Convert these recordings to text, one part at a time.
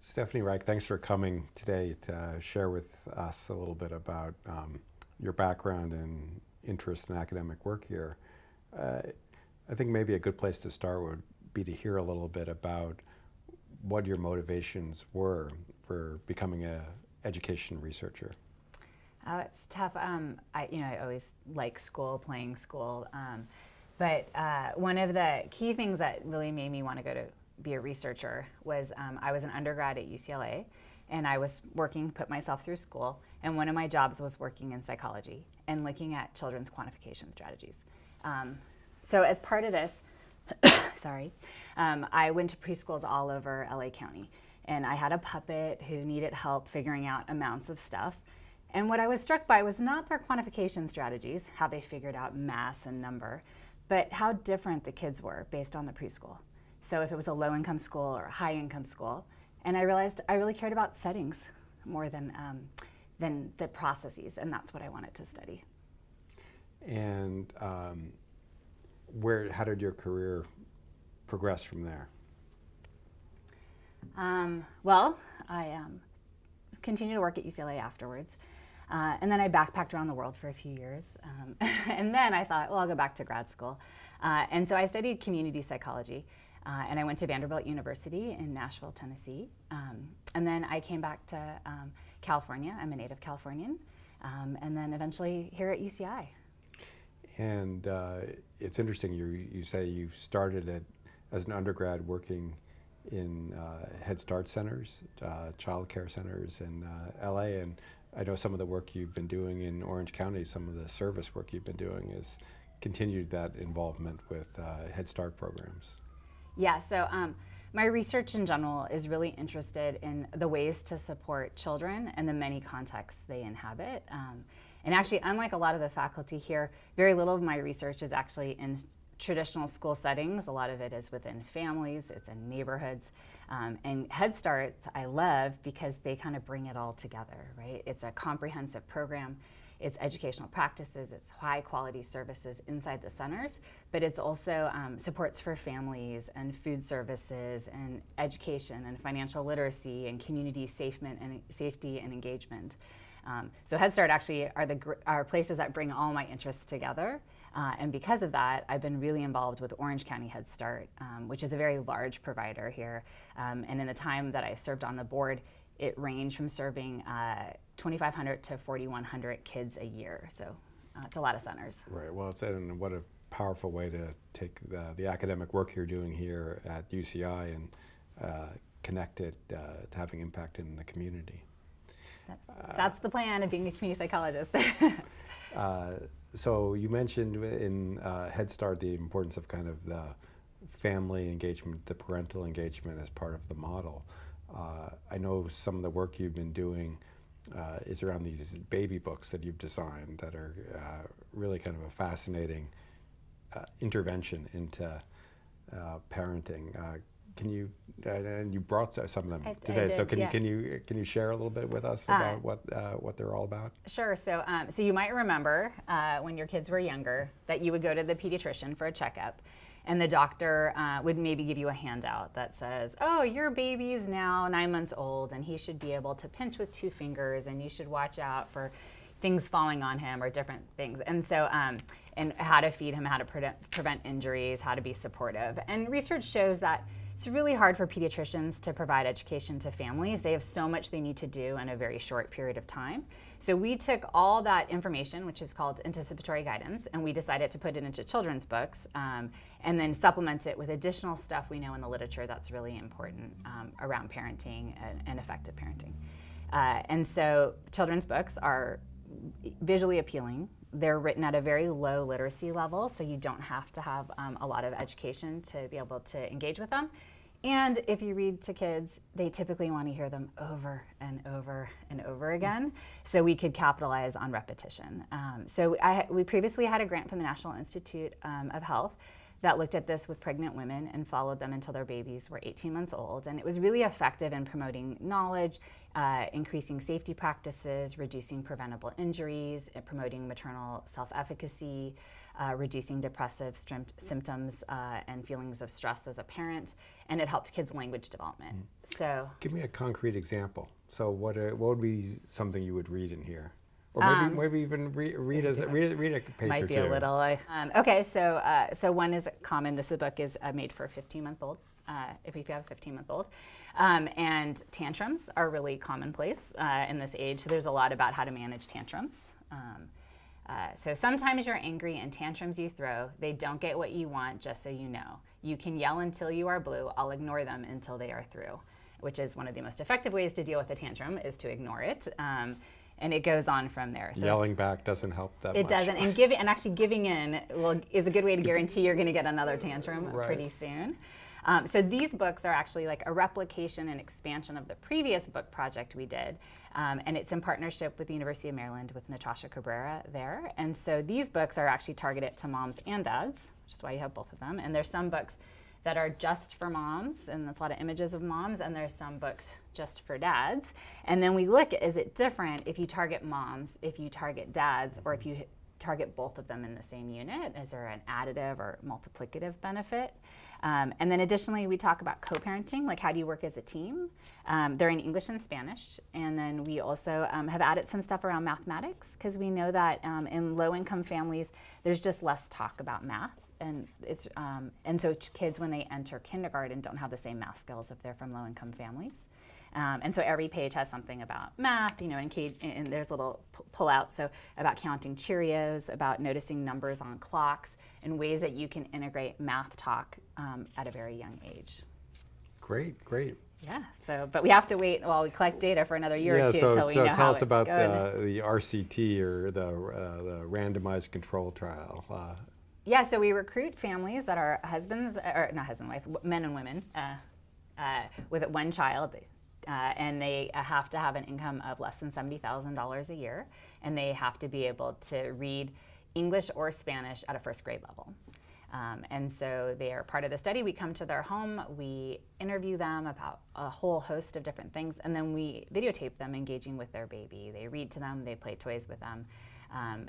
Stephanie Reich, thanks for coming today to share with us a little bit about your background and interest in academic work here. I think maybe a good place to start would be to hear a little bit about what your motivations were for becoming an education researcher. It's tough. I always like school, playing school. But one of the key things that really made me want to go to be a researcher was I was an undergrad at UCLA, and I was put myself through school, and one of my jobs was working in psychology and looking at children's quantification strategies. So as part of this, I went to preschools all over LA County, and I had a puppet who needed help figuring out amounts of stuff. And what I was struck by was not their quantification strategies, how they figured out mass and number, but how different the kids were based on the preschool. So if it was a low-income school or a high-income school, and I realized I really cared about settings more than the processes, and that's what I wanted to study. And how did your career progress from there? Well, I continued to work at UCLA afterwards. And then I backpacked around the world for a few years. And then I thought, well, I'll go back to grad school. And so I studied community psychology. And I went to Vanderbilt University in Nashville, Tennessee. And then I came back to California. I'm a native Californian. And then eventually here at UCI. And it's interesting, you say you started as an undergrad working in Head Start centers, child care centers in LA, and I know some of the work you've been doing in Orange County, some of the service work you've been doing is continued that involvement with Head Start programs. Yeah, so my research in general is really interested in the ways to support children and the many contexts they inhabit. And actually, unlike a lot of the faculty here, very little of my research is actually in traditional school settings. A lot of it is within families, it's in neighborhoods. And Head Starts I love because they kind of bring it all together, right? It's a comprehensive program. It's educational practices, it's high quality services inside the centers, but it's also supports for families and food services and education and financial literacy and community safety and engagement. So Head Start actually are places that bring all my interests together. And because of that, I've been really involved with Orange County Head Start, which is a very large provider here. And in the time that I served on the board, it ranged from serving 2,500 to 4,100 kids a year. So it's a lot of centers. Right. Well, and what a powerful way to take the academic work you're doing here at UCI and connect it to having impact in the community. That's the plan of being a community psychologist. So you mentioned in Head Start the importance of kind of the family engagement, the parental engagement as part of the model. I know some of the work you've been doing is around these baby books that you've designed that are really kind of a fascinating intervention into parenting. Can you? And you brought some of them today. So can you share a little bit with us about what they're all about? Sure. So you might remember when your kids were younger that you would go to the pediatrician for a checkup, and the doctor would maybe give you a handout that says, "Oh, your baby's now 9 months old, and he should be able to pinch with 2 fingers, and you should watch out for things falling on him or different things." And so, and how to feed him, how to prevent injuries, how to be supportive. And research shows that it's really hard for pediatricians to provide education to families. They have so much they need to do in a very short period of time. So we took all that information, which is called Anticipatory Guidance, and we decided to put it into children's books and then supplement it with additional stuff we know in the literature that's really important around parenting and effective parenting. And so children's books are visually appealing. They're written at a very low literacy level, so you don't have to have a lot of education to be able to engage with them. And if you read to kids, they typically want to hear them over and over and over again, so we could capitalize on repetition. We previously had a grant from the National Institute of Health that looked at this with pregnant women and followed them until their babies were 18 months old. And it was really effective in promoting knowledge, increasing safety practices, reducing preventable injuries, promoting maternal self-efficacy, reducing depressive symptoms and feelings of stress as a parent, and it helped kids' language development. So, give me a concrete example. So, what would be something you would read in here, or maybe even read a page might or be two. a little. Okay, so one is common. This book is made for a 15-month-old. If you have a 15-month-old. And tantrums are really commonplace in this age. So there's a lot about how to manage tantrums. So sometimes you're angry and tantrums you throw, they don't get what you want, just so you know. You can yell until you are blue. I'll ignore them until they are through, which is one of the most effective ways to deal with a tantrum is to ignore it. And it goes on from there. So yelling back doesn't help that much. It doesn't. And actually giving in is a good way to guarantee you're going to get another tantrum pretty soon. So these books are actually like a replication and expansion of the previous book project we did. And it's in partnership with the University of Maryland with Natasha Cabrera there. And so these books are actually targeted to moms and dads, which is why you have both of them. And there's some books that are just for moms, and there's a lot of images of moms, and there's some books just for dads. And then we look, is it different if you target moms, if you target dads, or if you target both of them in the same unit? Is there an additive or multiplicative benefit? And then additionally, we talk about co-parenting, like how do you work as a team? They're in English and Spanish. And then we also have added some stuff around mathematics, because we know that in low-income families, there's just less talk about math. And so kids, when they enter kindergarten, don't have the same math skills if they're from low-income families. And so every page has something about math, and there's a little pull-out, so about counting Cheerios, about noticing numbers on clocks, and ways that you can integrate math talk at a very young age. Great. Yeah, but we have to wait while we collect data for another year or two until we know how it's going. So tell us about the RCT, or the randomized control trial. Yeah, so we recruit families that are men and women with one child. And they have to have an income of less than $70,000 a year, and they have to be able to read English or Spanish at a first grade level. And so they are part of the study. We come to their home, we interview them about a whole host of different things, and then we videotape them engaging with their baby. They read to them, they play toys with them.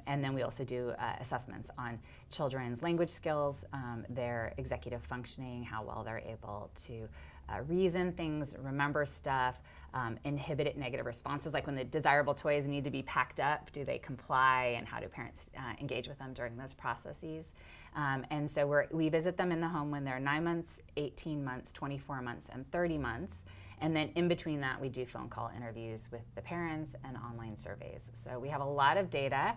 And then we also do assessments on children's language skills, their executive functioning, how well they're able to reason things, remember stuff, inhibit negative responses, like when the desirable toys need to be packed up, do they comply, and how do parents engage with them during those processes. And so we visit them in the home when they're 9 months, 18 months, 24 months, and 30 months. And then in between that, we do phone call interviews with the parents and online surveys. So we have a lot of data.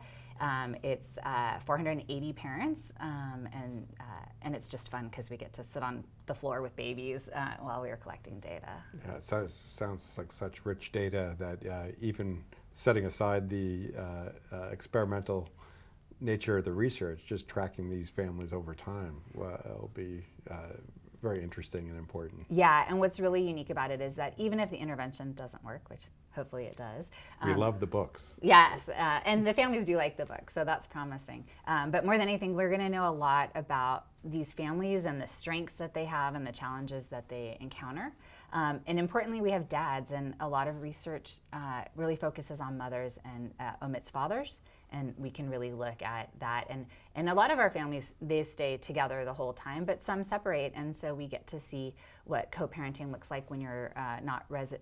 It's 480 parents, and it's just fun because we get to sit on the floor with babies while we are collecting data. Yeah, it sounds like such rich data that even setting aside the experimental nature of the research, just tracking these families over time will be very interesting and important. Yeah, and what's really unique about it is that even if the intervention doesn't work, which hopefully it does. We love the books. Yes, and the families do like the book, so that's promising. But more than anything, we're going to know a lot about these families and the strengths that they have and the challenges that they encounter. And importantly, we have dads, and a lot of research really focuses on mothers and omits fathers. And we can really look at that. And a lot of our families, they stay together the whole time, but some separate. And so we get to see what co-parenting looks like when you're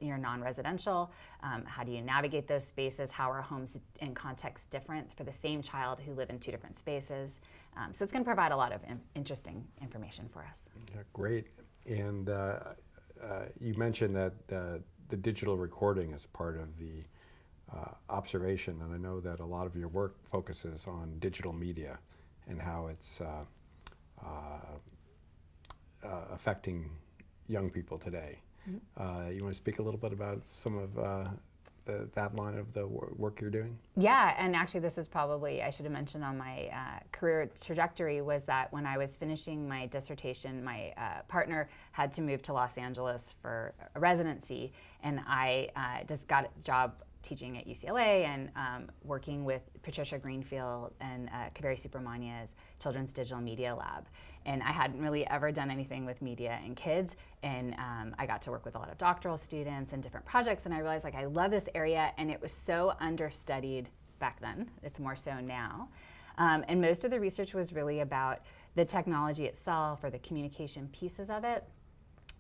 you're non-residential. How do you navigate those spaces? How are homes and contexts different for the same child who live in two different spaces? So it's going to provide a lot of interesting information for us. Yeah, great. And you mentioned that the digital recording is part of the observation, and I know that a lot of your work focuses on digital media and how it's affecting young people today. Mm-hmm. You want to speak a little bit about some of that line of the work you're doing? Yeah, and actually this is probably, I should have mentioned on my career trajectory, was that when I was finishing my dissertation, my partner had to move to Los Angeles for a residency, and I just got a job teaching at UCLA and working with Patricia Greenfield and Kaveri Subramania's Children's Digital Media Lab. And I hadn't really ever done anything with media and kids, and I got to work with a lot of doctoral students and different projects, and I realized I love this area, and it was so understudied back then. It's more so now. And most of the research was really about the technology itself or the communication pieces of it,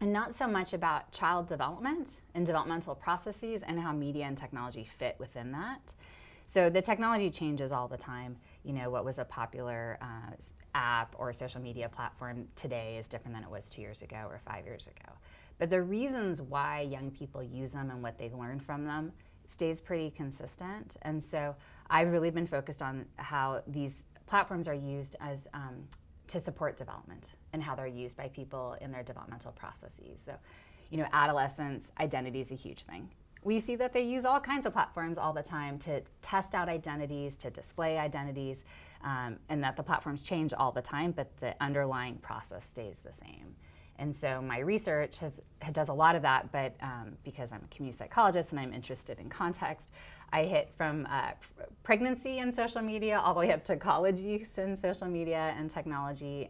and not so much about child development and developmental processes and how media and technology fit within that. So the technology changes all the time. You know, what was a popular app or social media platform today is different than it was 2 years ago or 5 years ago. But the reasons why young people use them and what they've learned from them stays pretty consistent. And so I've really been focused on how these platforms are used as to support development and how they're used by people in their developmental processes. So, you know, adolescence, identity is a huge thing. We see that they use all kinds of platforms all the time to test out identities, to display identities, and that the platforms change all the time, but the underlying process stays the same. And so my research does a lot of that, but because I'm a community psychologist and I'm interested in context, I hit from pregnancy and social media all the way up to college use in social media and technology.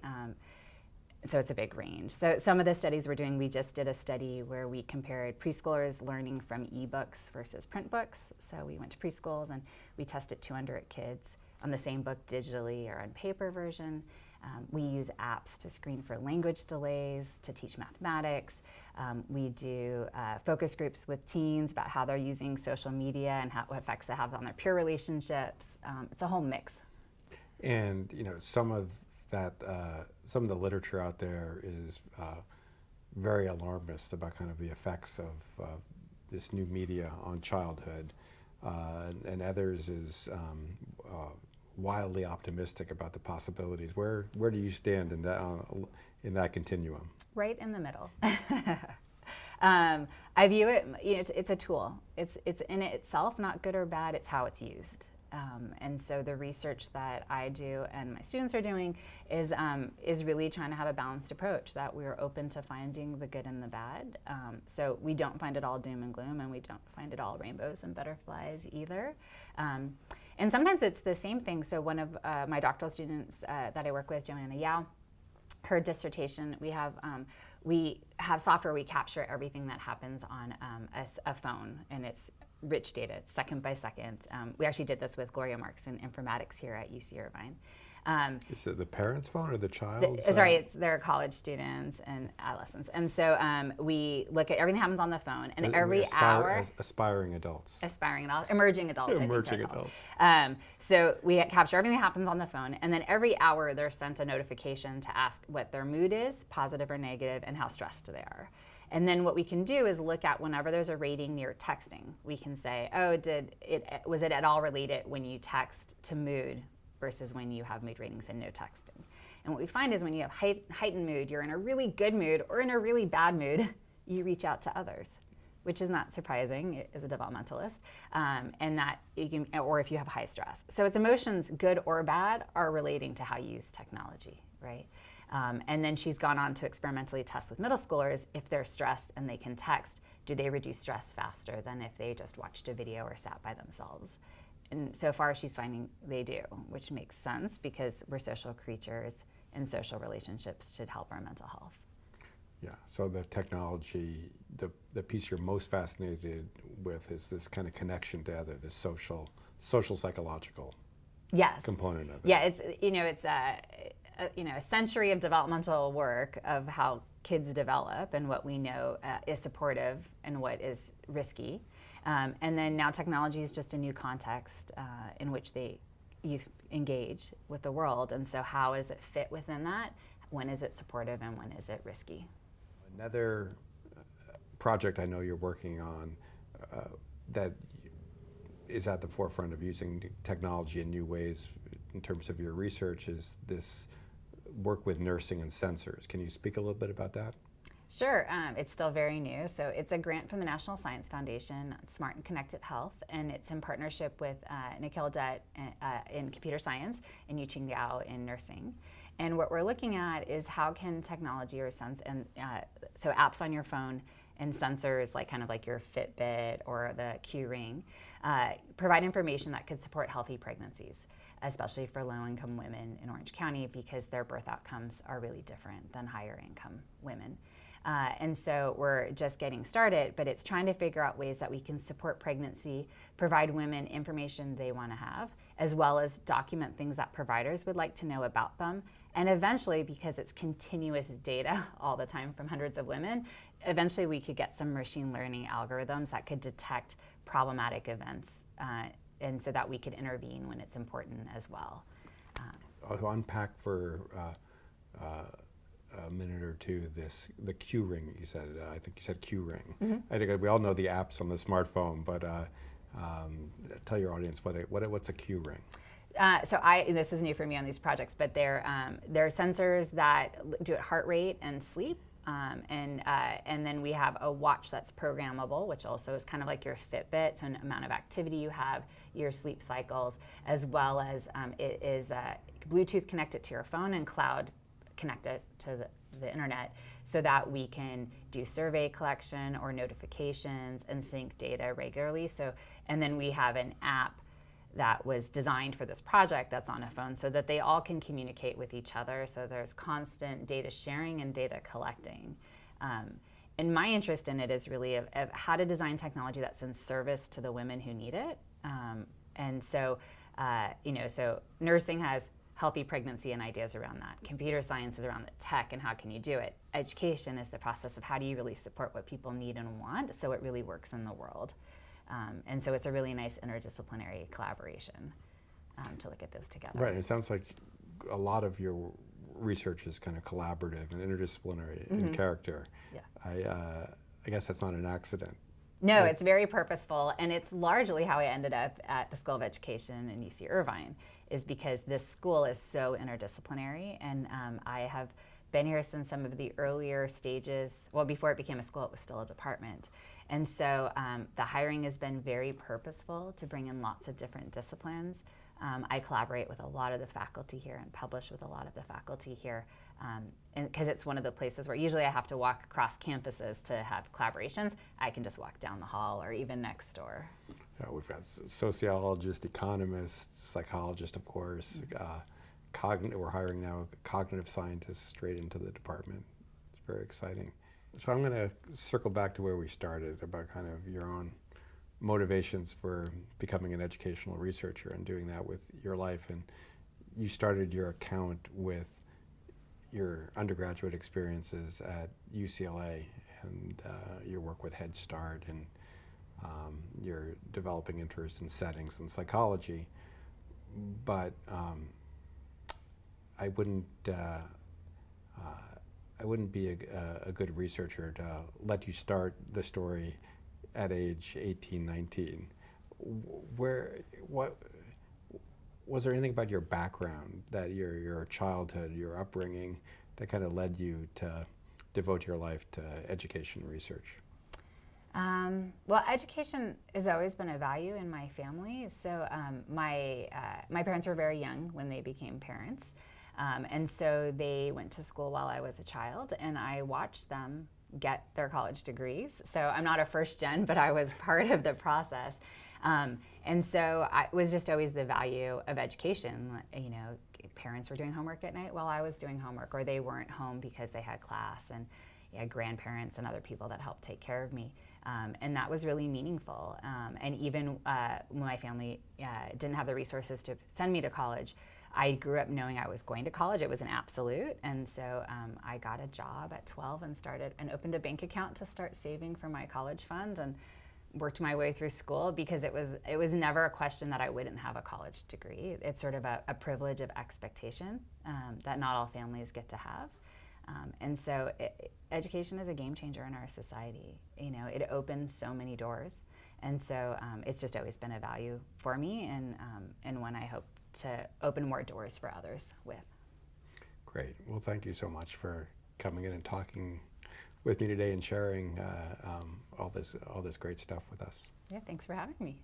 So it's a big range. So some of the studies we're doing, we just did a study where we compared preschoolers learning from ebooks versus print books. So we went to preschools and we tested 200 kids on the same book digitally or on paper version. We use apps to screen for language delays, to teach mathematics. We do focus groups with teens about how they're using social media and what effects it has on their peer relationships. It's a whole mix. And you know, some of the literature out there is very alarmist about kind of the effects of this new media on childhood, and others is wildly optimistic about the possibilities. Where do you stand in that continuum? Right in the middle. I view it, you know, it's a tool. It's in itself not good or bad. It's how it's used. And so the research that I do and my students are doing is really trying to have a balanced approach, that we're open to finding the good and the bad. So we don't find it all doom and gloom, and we don't find it all rainbows and butterflies either. And sometimes it's the same thing. So one of my doctoral students that I work with, Joanna Yao, her dissertation, we have software, we capture everything that happens on a phone, and it's rich data, it's second by second. We actually did this with Gloria Marks in informatics here at UC Irvine. Is it the parents' phone or the child's? It's their college students and adolescents. And so we look at everything that happens on the phone, and every hour. Aspiring adults. Emerging adults. Emerging adults. So we capture everything that happens on the phone, and then every hour they're sent a notification to ask what their mood is, positive or negative, and how stressed they are. And then what we can do is look at whenever there's a rating near texting, we can say, was it at all related when you text to mood versus when you have mood ratings and no texting? And what we find is when you have heightened mood, you're in a really good mood or in a really bad mood, you reach out to others, which is not surprising as a developmentalist, and that you can, or if you have high stress. So it's emotions, good or bad, are relating to how you use technology, right? And then she's gone on to experimentally test with middle schoolers if they're stressed and they can text, do they reduce stress faster than if they just watched a video or sat by themselves? And so far she's finding they do, which makes sense because we're social creatures and social relationships should help our mental health. Yeah, so the technology, the piece you're most fascinated with is this kind of connection to other, this social psychological component of it. Yeah, it's a century of developmental work of how kids develop and what we know is supportive and what is risky. And then now technology is just a new context in which you engage with the world. And so how does it fit within that? When is it supportive and when is it risky? Another project I know you're working on that is at the forefront of using technology in new ways in terms of your research is this work with nursing and sensors. Can you speak a little bit about that? Sure. It's still very new. So it's a grant from the National Science Foundation, Smart and Connected Health, and it's in partnership with Nikhil Dutt in computer science and Yuqing Liao in nursing. And what we're looking at is how can technology or so apps on your phone and sensors like your Fitbit or the Q Ring provide information that could support healthy pregnancies, especially for low-income women in Orange County because their birth outcomes are really different than higher-income women. And so we're just getting started, but it's trying to figure out ways that we can support pregnancy, provide women information they want to have, as well as document things that providers would like to know about them. And eventually, because it's continuous data all the time from hundreds of women, eventually we could get some machine learning algorithms that could detect problematic events, and so that we could intervene when it's important as well. I'll unpack for a minute or two the Q ring you said. I think you said Q ring. Mm-hmm. I think we all know the apps on the smartphone, but tell your audience what's a Q ring. This is new for me on these projects, but they're sensors that do heart rate and sleep, and then we have a watch that's programmable, which also is kind of like your Fitbit, so an amount of activity you have, your sleep cycles, as well as it is Bluetooth connected to your phone and cloud connected to the internet, so that we can do survey collection or notifications and sync data regularly. And then we have an app that was designed for this project that's on a phone, so that they all can communicate with each other. So there's constant data sharing and data collecting. And my interest in it is really of how to design technology that's in service to the women who need it. So nursing has healthy pregnancy and ideas around that. Computer science is around the tech and how can you do it. Education is the process of how do you really support what people need and want so it really works in the world. And so it's a really nice interdisciplinary collaboration to look at those together. Right, it sounds like a lot of your research is kind of collaborative and interdisciplinary in character. Yeah. I guess that's not an accident. No, it's very purposeful, and it's largely how I ended up at the School of Education in UC Irvine, is because this school is so interdisciplinary, and I have been here since some of the earlier stages. Well, before it became a school, it was still a department. And so the hiring has been very purposeful to bring in lots of different disciplines. I collaborate with a lot of the faculty here and publish with a lot of the faculty here, because it's one of the places where usually I have to walk across campuses to have collaborations. I can just walk down the hall or even next door. We've got sociologists, economists, psychologists, of course. We're hiring now cognitive scientists straight into the department. It's very exciting. So I'm going to circle back to where we started about kind of your own motivations for becoming an educational researcher and doing that with your life. And you started your account with your undergraduate experiences at UCLA and your work with Head Start and your developing interest in settings and psychology. But I wouldn't be a good researcher to let you start the story at age 18, 19. What was there anything about your background, that your childhood, your upbringing, that kind of led you to devote your life to education research? Well, education has always been a value in my family. So my parents were very young when they became parents. And so they went to school while I was a child, and I watched them get their college degrees. So I'm not a first gen, but I was part of the process. And so it was just always the value of education. You know, parents were doing homework at night while I was doing homework, or they weren't home because they had class, and grandparents and other people that helped take care of me. And that was really meaningful. And even when my family didn't have the resources to send me to college, I grew up knowing I was going to college. It was an absolute. And so I got a job at 12 and opened a bank account to start saving for my college fund, and worked my way through school, because it was never a question that I wouldn't have a college degree. It's sort of a privilege of expectation that not all families get to have. And so education is a game changer in our society. You know, it opens so many doors. And so it's just always been a value for me, and one I hope to open more doors for others with. Great. Well, thank you so much for coming in and talking with me today and sharing all this great stuff with us. Yeah, thanks for having me.